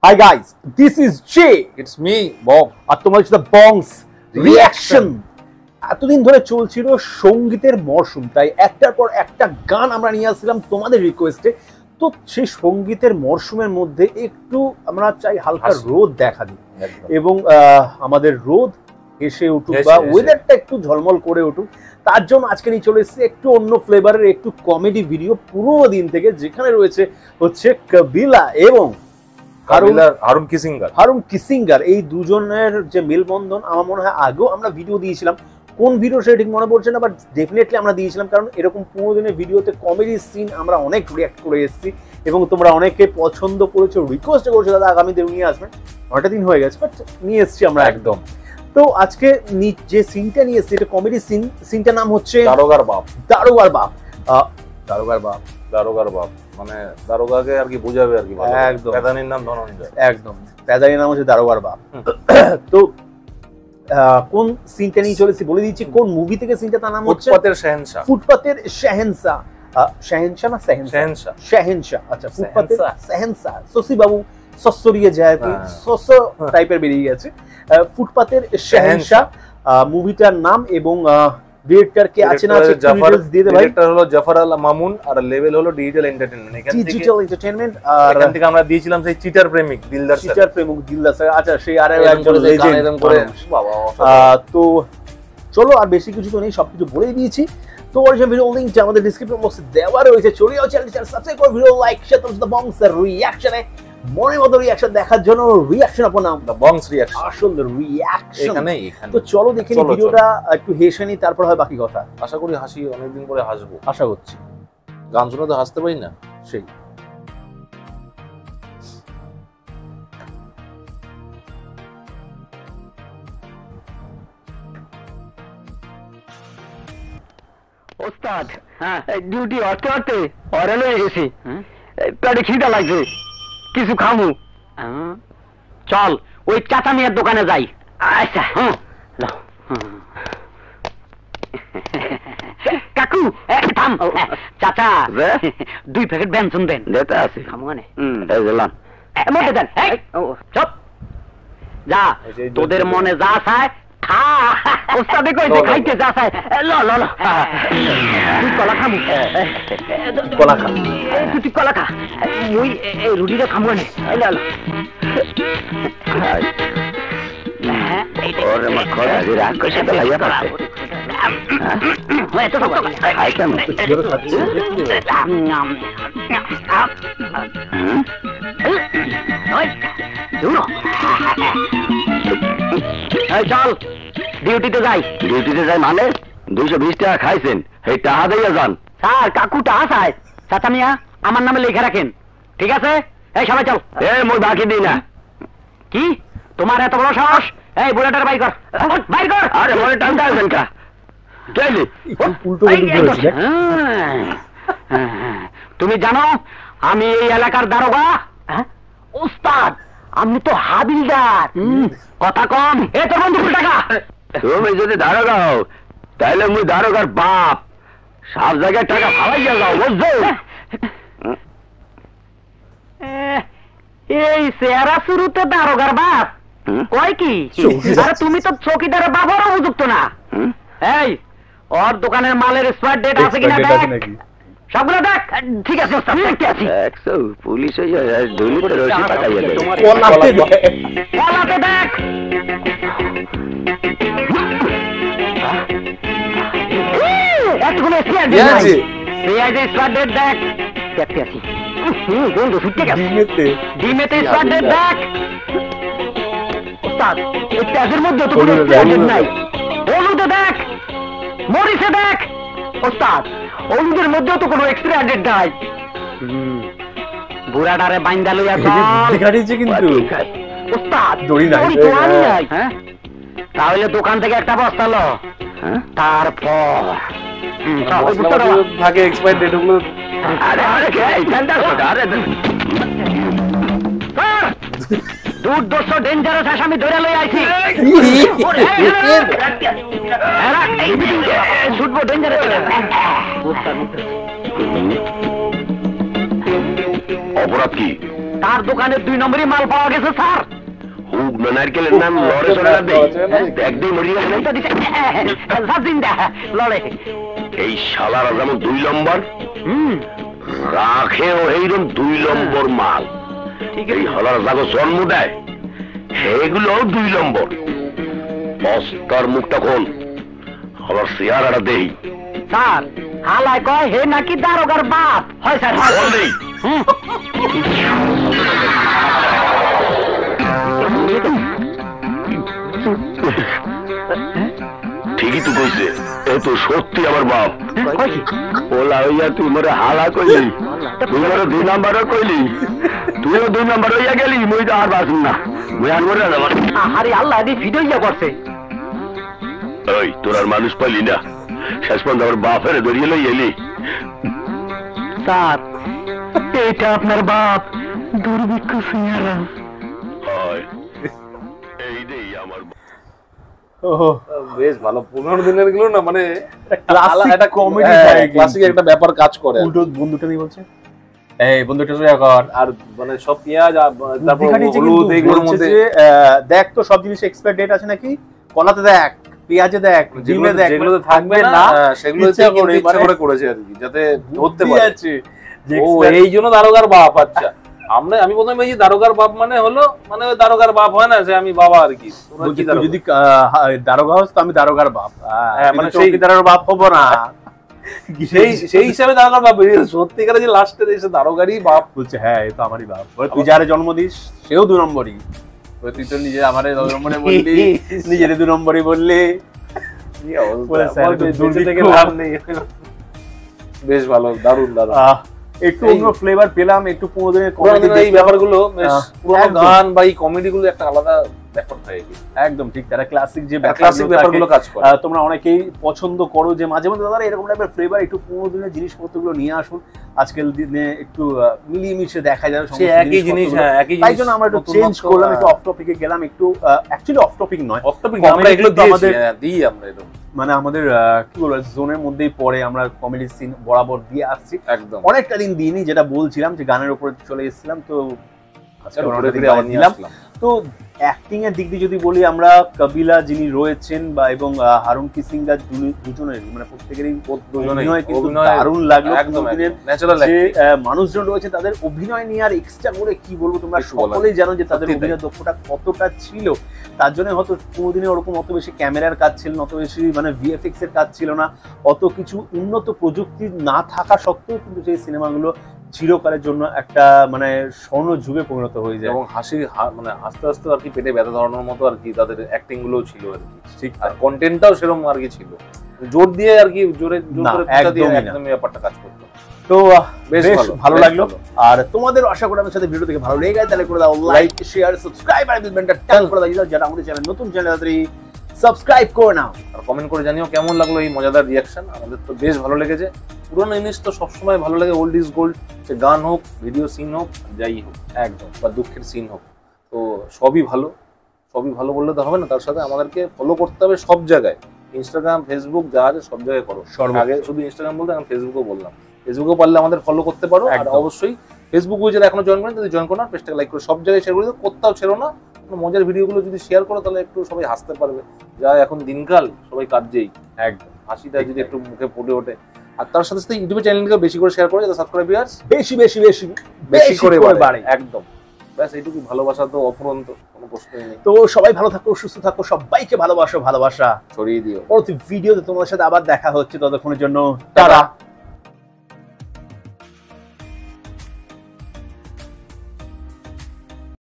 Hi guys, this is Jay. It's me, Bob. আর তোমার হচ্ছে the বংস reaction. এতদিন ধরে চলছিল সঙ্গীতের মরশুম, তাই একটার পর একটা গান আমরা নিয়ে আসছিলাম তোমাদের রিকোয়েস্টে। তো সেই সঙ্গীতের মরশুমের মধ্যে একটু আমরা চাই হালকা রোদ দেখা দিই এবং আমাদের রোদ এসে উঠুক বা ওয়েদারটা একটু ঝলমল করে উঠুক। তার জন্য আজকে নিয়ে চলে এসেছি একটু অন্য ফ্লেভারের একটু কমেডি ভিডিও পুরোনো দিন থেকে, যেখানে রয়েছে হচ্ছে কবিলা এবং হারুন কিসিঙ্গার। এই দুজনের যে মেলবন্ধন আমার মনে হয় আগেও আমরা ভিডিও দিয়েছিলাম, কোন ভিডিও সেটা ঠিক মনে পড়ছে না, বাট ডেফিনেটলি আমরা দিয়েছিলাম, কারণ এরকম 15 দিনের ভিডিওতে কমেডি সিন আমরা অনেক রিঅ্যাক্ট করে এসেছি এবং তোমরা অনেকে পছন্দ করেছো, রিকোয়েস্ট করেছো দাদা আগামী দিন নিয়ে আসবেন। 9টা দিন হয়ে গেছে, বাট নিয়ে এসেছি আমরা একদম। তো আজকে যে সিনটা নিয়ে এসেছি এটা কমেডি সিন। সিনটার নাম হচ্ছে দারোগার বাপ। দারোগার বাপ মানে দারোগাকে আর কি বোঝাবে আর কি। একদম। পেদানির নাম ধনঞ্জয়। একদম, পেদানির নাম হচ্ছে দারোগার বাপ। তো কোন সিনটা নিয়ে চলেছি বলে দিচ্ছি, কোন মুভি থেকে সিনটা, তার নাম হচ্ছে ফুটপাতের শাহেনশা। ফুটপাতের শাহেনশা। শাহেনশা না শাহেনশা? শাহেনশা। আচ্ছা, ফুটপাতের শাহেনশা। শশী বাবু সসরিয়ে যায়, সস টাইপের বেরিয়ে গেছে। ফুটপাতের শাহেনশা মুভিটার নাম এবং ডিরেক্টর কে আছে না আছে ডিটেইলস দিয়ে দে ভাই। ডিরেক্টর হলো জাফর আল মামুন আর লেভেল হলো ডিজিটাল এন্টারটেইনমেন্ট। Digital entertainment. আর এখান থেকে আমরা দিয়েছিলাম সেই চিটার প্রেমিক দিলদার স্যার। চিটার প্রেমিক দিলদার স্যার। আচ্ছা, সেই আরে একজন লেজেন্ড এরকম করে বাবা। তো চলো, আর বেশি কিছু তো নেই, সবকিছু বলেই দিয়েছি। তো অরিজিনাল ভিডিও লিংকটা আমাদের ডেসক্রিপশন বক্সে দেওয়া রয়েছে। চলে যাও চ্যানেল সাবস্ক্রাইব করো, ভিডিও লাইক শেয়ার করো। দ্য বংস রিঅ্যাকশনে মনের মতো রিঅ্যাকশন দেখার জন্য রিঅ্যাকশন আপন নাম দ্য বংস রিঅ্যাকশন, আসল রিঅ্যাকশন এখানে। তো চলো দেখে নিই ভিডিওটা, একটু হেসে নিই, তারপর হয় বাকি কথা। আশা করি হাসি, অনেকদিন পরে হাসবো আশা করছি। গান শুনে তো হাসতে পারি না সেই। ওস্তাদ, হ্যাঁ ডিউটি অর্থে অর্থে অরেল হয়ে গেছি, পেটে খিদা লাগছে, কিছু খামু। চল ওই চাচা মিয়ার দোকানে যাই। আচ্ছা, কাকু থাম। চাচা 2 প্যাকেট ব্যঞ্জন দেন। দেতা আছে খামু মানে মধ্যে দেন। চপ যা, তোদের মনে যা চায় খা। ওস্তাদে কইছে খাইতে যা চায়। ল ল ল, তুই কলা খামু। কলা খা, তুই কলা খা, মুই এই রুটিটা খামু না। ল ল ওরে মা খোদা রে, রাগ কইছে তো লাইয়া পাছে। এত সব খাই কেন? চল ডিউটিতে যাই। ডিউটিতে যাই মানে 220 টাকা খাইছেন, এই টাকা দিয়ে যান। স্যার কাকু টাকা চাই। চাচা মিয়া আমার নামে লেখা রাখেন, ঠিক আছে? এই সবাই চল। মই বাকি দিই না। কি তোমার এত বড় সাহস? এই বুলেটার বাইর কর, বাইর কর। আরে মনে টানতে আসবেন কা? তুমি জানো আমি এই এলাকার দারোগা? ওস্তাদ আমি তো হাবিলদার। কথা কম। এ তোর বন্ধু টাকা। তুমি যদি দারোগা হও তাহলে মুই দারোগার বাপ, সব জায়গায় টাকা ফালাইয়া যাও, বুঝছো? এই চেহারা শুরুতে দারোগার বাপ কয় কি? আরে তুমি তো চৌকিদারের বাবারও উপযুক্ত না। এই ওর দোকানের মালের এক্সপায়ার ডেট আছে কিনা দেখ, সবগুলো দেখ। ঠিক আছে ওস্তাদ, দেখতে আছি। 100 পুলিশ হয়ে যায়, দুর্নীতির রশি পাকাইয়া দেয়। পলাতে দেখ। এতগুলো এক্সপায়ার ডেট আছে, পেঁয়াজের এক্সপায়ার ডেট দেখ। দেখতে আছি। বন্ধু ছুটতে গেছে। ডিমেতে এক্সপায়ার ডেট দেখ। ওস্তাদ এই পেঁয়াজের মধ্যে তো কোনো এক্সপায়ার ডেট নাই। হলুদে দেখ, মরিচে দেখ। ওস্তাদ হলুদের মধ্যেও তো কোনো এক্সপায়ার ডেট নাই। বুড়াটারে বাইন্দা লইয়া চল। কিন্তু ওস্তাদ দড়ি নাই। হ্যাঁ তাহলে দোকান থেকে একটা বস্তা লো, তারপর থাকে এক্সপায়ার ডেট গুলো। আরে আরে দুর্দর্শ ডেঞ্জারাস আসামি ধরে লই আইছি। ছুটবো ডেঞ্জারাস। অপরাধ কি? তার দোকানে 2 নম্বরই মাল পাওয়া গেছে স্যার। হুক নারকেলের নাম লড়ে চড়ে না দেই, একদম মরিয়া গেল। তো দিছে স্যার জিন্দা লড়ে। এই শালার যেমন 2 নম্বর রাখে, ও এইরকম 2 নম্বর মাল। ঠিক এই আছে হলার জাগো জন্ম দেয় সেগুলো 2 নম্বর। বস্তার মুখটা খোল, হলার চেহারাটা দেই। স্যার, হালায় কয় হে নাকি দারোগার বাপ। হয় স্যার, হয়। বল দেই। ঠিকই তো কইছে, এ তো সত্যি আমার বাপ। কয় কি? ওলা হইয়া তুই মরে হালা কইলি, তুই মরে 2 নাম্বারও কইলি, তুইও 2 নাম্বার হইয়া গেলি। মুই তো আর বাঁচুম না, মুই আর মরে যাবো। আরে আল্লাহ দি ভিডিও করছে। ওই তোর আর মানুষ পাইলি না, শেষ পর্যন্ত আমার বাপের ধরিয়ে লই এলি। স্যার, এটা আপনার বাপ, দুর্ভিক্ষ সিংহারা। হয় এই দেই আমার বাপ। ওহো, বেশ ভালো 15 দিনের গুলো না, মানে ক্লাসিক একটা কমেডি ক্লাসিক একটা ব্যাপার কাজ করে। উল্টো বন্ধুটা নিয়ে বলছে, এই বন্ধুটা সোজা কর। আর মানে সব পেঁয়াজ আর তারপর বুদ্ধি খাটিয়েছে হলুদ কিন্তু, এইগুলোর বলছে মধ্যে যে, দেখ তো সব জিনিস এক্সপায়ার ডেট আছে নাকি, কলাতে দেখ, পেঁয়াজে দেখ, ডিমে দেখ, যেগুলোতে মানে থাকবে না সেগুলো ইচ্ছা করে, ইচ্ছা মানে করে করেছে আর কি, যাতে ধরতে বুদ্ধি পারে। আছে যে ও expire- এই জন্য দারোগার বাপ। আচ্ছা, আমি প্রথমে এই দারোগার বাপ মানে হলো, মানে ওই দারোগার বাপ হয় না যে আমি বাবা আর কি। তোরা বলছে, কি তুই দারোগা? যদি দারোগা হস তো আমি দারোগার বাপ, হ্যাঁ, মানে মানে সেই- চৌকিদারের বাপ হবো না। সেই হিসাবে দারোগার বাপ সত্যিকারে যে লাস্টে এসে দারোগারই বাপ। বলছে হ্যাঁ এই তো আমারই বাপ। বলে, তুই যারে জন্ম দিস সেও 2 নম্বরই। বলে, তুই তো নিজে আমারে 2 নম্বরে বললি, নিজের 2 নম্বরই বললি। কি অবস্থা, বলে, স্যার, বল, তো বেঁচে দুর্ভিক্ষ। থেকে লাভ নেই। বেশ ভালো, দারুণ দারুণ। একটু অন্য ফ্লেভার পেলাম, একটু 15 দিনের পুরোনো comedy দিনের এই দেখলাম। ব্যাপারগুলো বেশ, পুরোনো একদম। গান বা এই কমেডি গুলো একটা আলাদা ব্যাপার থাকে কি। একদম ঠিক, তারা ক্লাসিক যে ক্লাসিক ব্যাপারগুলো কাজ করে। তোমরা অনেকেই পছন্দ করো যে মাঝে মধ্যে দাদা এরকম টাইপের ফ্লেভার, একটু 15 দিনের জিনিসপত্রগুলো নিয়ে আসুন। আজকের দিনে একটু মিলিয়ে মিশে দেখা যায় সে একই জিনিস, হ্যাঁ একই জিনিস। তাই জন্য আমরা একটু চেঞ্জ করলাম, একটু অফ টপিকে গেলাম, একটু অ্যাকচুয়ালি অফ টপিক নয়, অফ টপিক Comedy আমরা এগুলো কিন্তু আমাদের আমাদের- দিই আমরা এরকম মানে আমাদের কি বলবো জোনের মধ্যেই পড়ে, আমরা কমেডি সিন বরাবর দিয়ে আসছি। একদম। অনেকটা দিন দিইনি, যেটা বলছিলাম যে গানের উপরে চলে এসেছিলাম, তো আজকে ঘুরে অনেকটা দিন ফিরে আবার বাদে নিয়ে নিলাম। আসলাম। তো অ্যাক্টিং এর দিক দিয়ে যদি বলি, আমরা কবিলা যিনি রয়েছেন বা এবং হারুন কিসিঙ্গা দুজনেরই মানে প্রত্যেকেরই অভিনয় কিন্তু দারুণ লাগলো। একদম দিনের ন্যাচারাল যে মানুষজন রয়েছে তাদের অভিনয় নিয়ে আর এক্সট্রা করে কি বলবো, তোমরা কিছু বলার সকলেই জানো যে তাদের সত্যি তাই। অভিনয় দক্ষতা কতটা ছিল। তার জন্য হয়তো কোনোদিনই ওরকম অত বেশি ক্যামেরার কাজ ছিল না, অত বেশি মানে ভিএফএক্স এর কাজ ছিল না, অত কিছু উন্নত প্রযুক্তি না থাকা সত্ত্বেও কিন্তু সেই সিনেমাগুলো চিরকালের জন্য একটা মানে স্বর্ণ যুগে পরিণত হয়ে যায়। এবং মানে আস্তে আস্তে আর কি পেটে ব্যথা ধরানোর মতো আর কি তাদের অ্যাক্টিং গুলো ছিল আর কি। ঠিক আর কন্টেন্টটাও সেরকম আর কি ছিল, জোর দিয়ে আর কি জোর না, করে পিটা দিয়ে একদমই না। একদমই ব্যাপারটা কাজ করতো। তো বেশ বেশ ভালো বেশ লাগলো। আর তোমাদের আশা করি আমার সাথে ভিডিও থেকে ভালো লেগে গেছে, তাহলে করে দাও লাইক, শেয়ার, সাবস্ক্রাইব আর বেল বাটনটা টান করে দাও, যারা আমাদের চ্যানেল নতুন চ্যানেল তাড়াতাড়ি সাবস্ক্রাইব করে নাও। আর কমেন্ট করে জানিও কেমন লাগলো এই মজাদার রিয়াকশন। আমাদের তো বেশ ভালো লেগেছে। পুরোনো জিনিস তো সবসময় ভালো লাগে, ওল্ড ইজ গোল্ড। সে গান হোক, ভিডিও সিন হোক, যাই হোক একদম বা দুঃখের সিন হোক, তো সবই ভালো। সবই ভালো বললে তো হবে না, তার সাথে আমাদেরকে ফলো করতে হবে সব জায়গায়। ইনস্টাগ্রাম, ফেসবুক যা আছে সব জায়গায় করো। আগে শুধু ইনস্টাগ্রাম বলতে, এখন ফেসবুকও বললাম। ফেসবুকও পারলে আমাদের ফলো করতে পারো। আর একদম। অবশ্যই ফেসবুক যারা এখনো জয়েন করেন, যদি জয়েন করো না, পেজটাকে লাইক করে সব জায়গায় শেয়ার করে দাও, কোথাও ছেড়ো না। কোনো মজার ভিডিওগুলো যদি শেয়ার করো তাহলে একটু সবাই হাসতে পারবে। যা এখন দিনকাল সবাই কাজেই, একদম হাসিটা যদি একটু মুখে ফুটে ওঠে। আর তার সাথে সাথে ইউটিউবে চ্যানেলটাকে বেশি করে শেয়ার করে, যাতে সাবস্ক্রাইবার্স বেশি বেশি বেশি বেশি করে বাড়ে। বাড়ে। একদম, ব্যাস এইটুকু। ভালোবাসা তো অফুরন্ত, কোনো প্রশ্নই নেই। তো সবাই ভালো থাকো, সুস্থ থাকো, সবাইকে ভালোবাসা ছড়িয়ে দিও। পরবর্তী ভিডিওতে তোমাদের সাথে আবার দেখা হচ্ছে, ততক্ষণের জন্য টাটা।